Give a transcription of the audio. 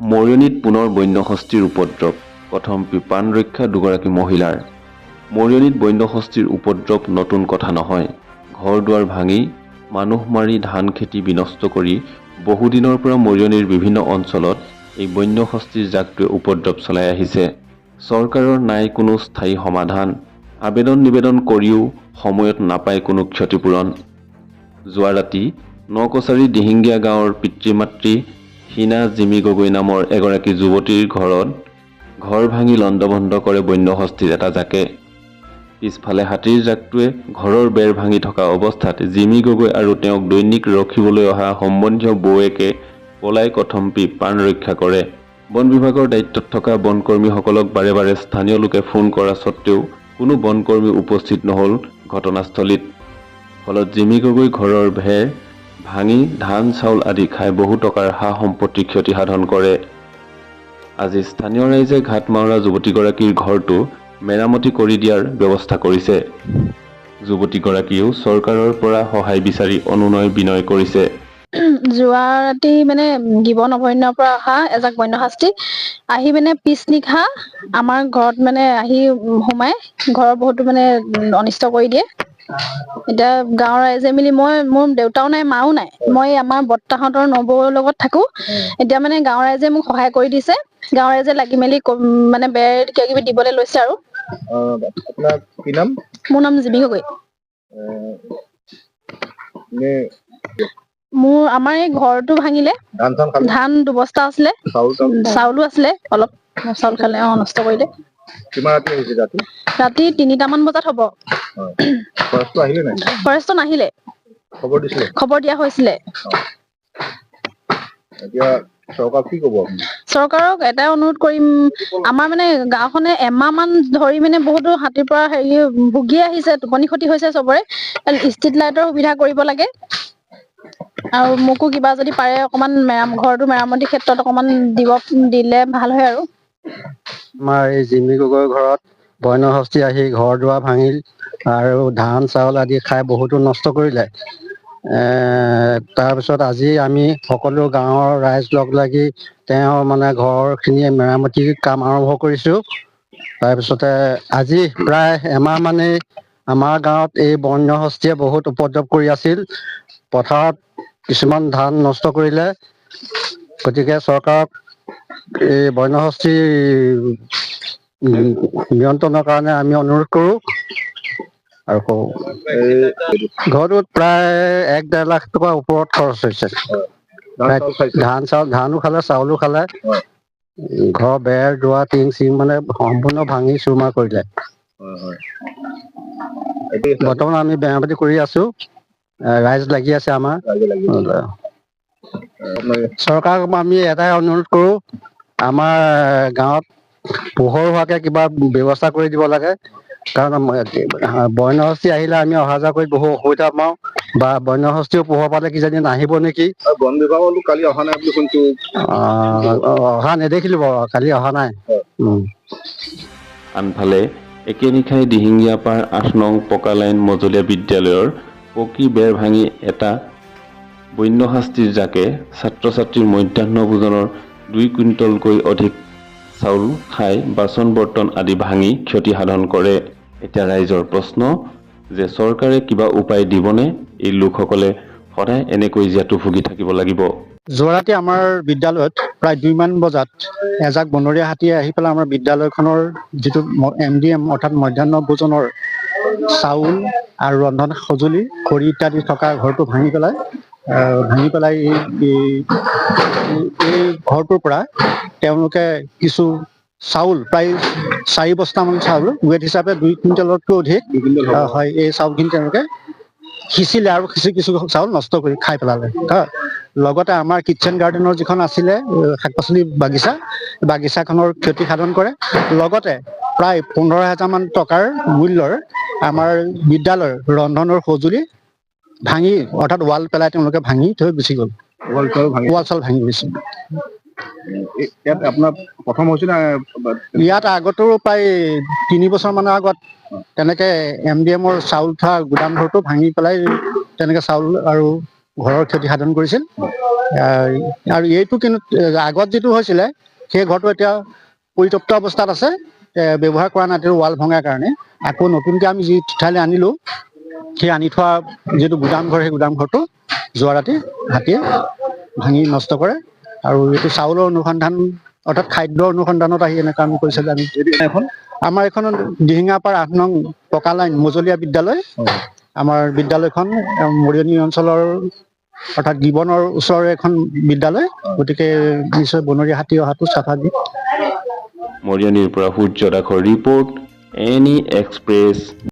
মৰিয়নিত পুনৰ বন্যহস্তীৰ উপদ্ৰৱ, প্ৰথম প্ৰাণ ৰক্ষা দুগৰাকী মহিলাৰ। মৰিয়নিত বন্যহস্তীৰ উপদ্ৰৱ নতুন কথা নহয়। ঘৰ-দুৱাৰ ভাঙি, মানুহ মাৰি ধান খেতি বিনষ্ট কৰি বহুদিনৰ পৰা মৰিয়নিৰ বিভিন্ন অঞ্চলত এই বন্যহস্তীৰ জাকটোৱে উপদ্ৰৱ চলাই আহিছে। চৰকাৰৰ নাই কোনো স্থায়ী সমাধান। আবেদন-নিবেদন কৰিও সময়ত নাপায় কোনো ক্ষতিপূৰণ। যোৱা ৰাতি নকছাৰী দিহিঙীয়া গাঁৱৰ পিতৃ-মাতৃ হীনা জিমি গগৈ নামৰ এগৰাকী যুৱতীৰ ঘৰত ঘৰ ভাঙি লণ্ডভণ্ড কৰে বন্যহস্তীৰ এটা জাকে। পিছফালে হাতীৰ জাকটোৱে ঘৰৰ বেৰ ভাঙি থকা অৱস্থাত জিমি গগৈ আৰু তেওঁক দৈনিক ৰখিবলৈ অহা সম্বন্ধীয় বৌয়েকে পলাই কথমপি প্ৰাণ ৰক্ষা কৰে। বন বিভাগৰ দায়িত্বত থকা বনকৰ্মীসকলক বাৰে বাৰে স্থানীয় লোকে ফোন কৰা স্বত্বেও কোনো বনকৰ্মী উপস্থিত নহল ঘটনাস্থলীত। ফলত জিমি গগৈ ঘৰৰ ভেৰ ভাঙি ধান চাউল আদি খাই বহু টকাৰ সা-সম্পত্তি ক্ষতি সাধন কৰে। আজি স্থানীয় ৰাইজে ঘাটমাউৰা যুৱতীগৰাকীৰ ঘৰটো মেৰামতি কৰি দিয়াৰ ব্যৱস্থা কৰিছে। যুৱতীগৰাকীয়েও চৰকাৰৰ পৰা সহায় বিচাৰি অনুনয় বিনয় কৰিছে। যোৱা ৰাতি মানে গিবন অভয়াৰণ্যৰ পৰা অহা এজাক বন্যহস্তী আহি মানে পিছ নিশা আমাৰ ঘৰত মানে আহি সোমাই ঘৰৰ বহুতো মানে অনিষ্ট কৰি দিয়ে। এতিয়া গাঁৱৰ ৰাইজে মিলি মোৰ দেউতাও নাই মাও নাই, মই আমাৰ বৰ্তাহঁতৰ নবৌৰ লগত থাকো। এতিয়া মানে গাঁৱৰ ৰাইজে মোক সহায় কৰি দিছে। গাঁৱৰ ৰাইজে লাগি মেলি মানে বেৰ কিবা কিবি দিবলৈ লৈছে আৰু। আপোনাৰ কি নাম? মোৰ নাম জিমি গগৈ। আমাৰ এই ঘৰটো ভাঙিলে, ধান 2 বস্তা আছিলে, চাউলো আছিলে অলপ, চাউল খালে নষ্ট কৰিলে। ৰাতি 3টামান বজাত হ'ব। ফৰেষ্টৰ নাহিলে, খবৰ দিয়া হৈছিলে। চৰকাৰক এটাই অনুৰোধ কৰিম, আমাৰ মানে গাঁওখনে এমাহ মান ধৰি মানে বহুতো হাতীৰ পৰা ভুগি আহিছে, টোপনি ক্ষতি হৈছে চবৰে। ষ্ট্ৰীট লাইটৰ সুবিধা কৰিব লাগে আৰু মোকো কিবা যদি পাৰে অকমান ঘৰটো মেৰামতিৰ ক্ষেত্ৰত অকমান দিলে ভাল হয় আৰু। আমাৰ এই জিমি গগৈৰ ঘৰত বন্যহস্তী আহি ঘৰ দুৱাৰ ভাঙিল আৰু ধান চাউল আদি খাই বহুতো নষ্ট কৰিলে। তাৰপিছত আজি আমি সকলো গাঁৱৰ ৰাইজ লগ লাগি তেওঁৰ মানে ঘৰখিনি মেৰামতিৰ কাম আৰম্ভ কৰিছোঁ। তাৰপিছতে আজি প্ৰায় এমাহ মানেই আমাৰ গাঁৱত এই বন্যহস্তীয়ে বহুত উপদ্ৰৱ কৰি আছিল। পথাৰত কিছুমান ধান নষ্ট কৰিলে। গতিকে চৰকাৰক এই বন্যহস্তী নিয়ন্ত্ৰণৰ কাৰণে আমি অনুৰোধ কৰোঁ। আৰু ঘৰটোত প্ৰায় 1-1.5 লাখ টকাৰ ওপৰত খৰচ হৈছে। ধানো খালে, চাউলো খালে, ঘৰৰ বেৰ দুৱাৰ টিং মানে সম্পূৰ্ণ ভাঙি চুৰমাৰ কৰিলে। বৰ্তমান আমি মেৰামতি কৰি আছো, ৰাইজ লাগি আছে আমাৰ। চৰকাৰক আমি এটাই অনুৰোধ কৰো, আমাৰ গাঁৱত পোহৰ হোৱাকে কিবা ব্যৱস্থা কৰি দিব লাগে। কাৰণ বন্যহস্তী আহিলে আমি অহা যোৱা কৰি বহু অসুবিধা পাওঁ, বা বন্যহস্তীও পোহৰ পালে কিজানি নাহিব নেকি। বন বিভাগতো কালি অহা নাই বুলি শুনিছো। অহা নেদেখিলো বাৰু, কালি অহা নাই। আনফালে একে নিশাই দিহিঙীয়া পাৰ 8 নং পকা লাইন মজলীয়া বিদ্যালয়ৰ পকী বেৰ ভাঙি এটা বন্যহস্তীৰ জাকে ছাত্ৰ-ছাত্ৰীৰ মধ্যাহ্ন ভোজনৰ 2 কুইণ্টলকৈ অধিক চাউল খাই বাচন বৰ্তন আদি ভাঙি ক্ষতি সাধন কৰে। এতিয়া ৰাইজৰ প্ৰশ্ন যে চৰকাৰে কিবা উপায় দিবনে? এই লোকসকলে সদায় এনেকৈ জীয়াতু ভুগি থাকিব লাগিব? যোৱা ৰাতি আমাৰ বিদ্যালয়ত প্ৰায় 2 মান বজাত এজাক বনৰীয়া হাতীয়ে আহি পেলাই আমাৰ বিদ্যালয়খনৰ যিটো MDM অৰ্থাৎ মধ্যাহ্ন ভোজনৰ চাউল আৰু ৰন্ধন সঁজুলি খৰি ইত্যাদি থকা ঘৰটো ভাঙি পেলাই এই ঘৰটোৰ পৰা তেওঁলোকে কিছু চাউল, প্ৰায় 4 বস্তামান চাউল, ৱেট হিচাপে 2 কুইণ্টেলতকৈ অধিক হয়, এই চাউলখিনি তেওঁলোকে সিঁচিলে আৰু কিছু চাউল নষ্ট কৰি খাই পেলালে। লগতে আমাৰ কিটচেন গাৰ্ডেনৰ যিখন আছিলে শাক-পাচলি বাগিচাখনৰ ক্ষতি সাধন কৰে। লগতে প্ৰায় 15,000 মান টকাৰ মূল্যৰ আমাৰ বিদ্যালয়ৰ ৰন্ধনৰ সঁজুলি ভাঙি, অৰ্থাৎ ৱাল পেলাই তেওঁলোকে ভাঙি থৈ গুচি গ'ল। ৱাল চাউল ভাঙি গৈছে। আপোনাৰ প্ৰথম হৈছিল ইয়াত আগতো প্ৰায় 3 বছৰ মানৰ আগত তেনেকে MDMৰ চাউল থোৱা গুদাম ঘৰটো ভাঙি পেলাই তেনেকে চাউল আৰু ঘৰৰ ক্ষতি সাধন কৰিছিল। আৰু এইটো কিন্তু আগত যিটো হৈছিলে সেই ঘৰটো এতিয়া পৰিত্যক্ত অৱস্থাত আছে, ব্যৱহাৰ কৰা নাই ৱাল ভঙাৰ কাৰণে। আকৌ নতুনকৈ আমি যি ঠাইলৈ আনিলো, সেই আনি থোৱা যিটো গুদাম ঘৰ, সেই গুদাম ঘৰটো যোৱা ৰাতি হাতীয়ে ভাঙি নষ্ট কৰে। আৰু এইটো চাউলৰ অনুসন্ধান অৰ্থাৎ খাদ্যৰ অনুসন্ধানত আহি এনেকুৱা আমি কৰিছে যে আমি এখন আমাৰ এখন দিহিঙাপাৰ 8 নং পকা লাইন মজলীয়া বিদ্যালয়। আমাৰ বিদ্যালয়খন মৰিয়নি অঞ্চলৰ অৰ্থাৎ গিবনৰ ওচৰৰে এখন বিদ্যালয়, গতিকে নিশ্চয় বনৰীয়া হাতী অহাটো স্বাভাৱিক। মৰিয়নিৰ পৰা সূৰ্য দাসৰ ৰিপৰ্ট, এনি এক্সপ্ৰেছ।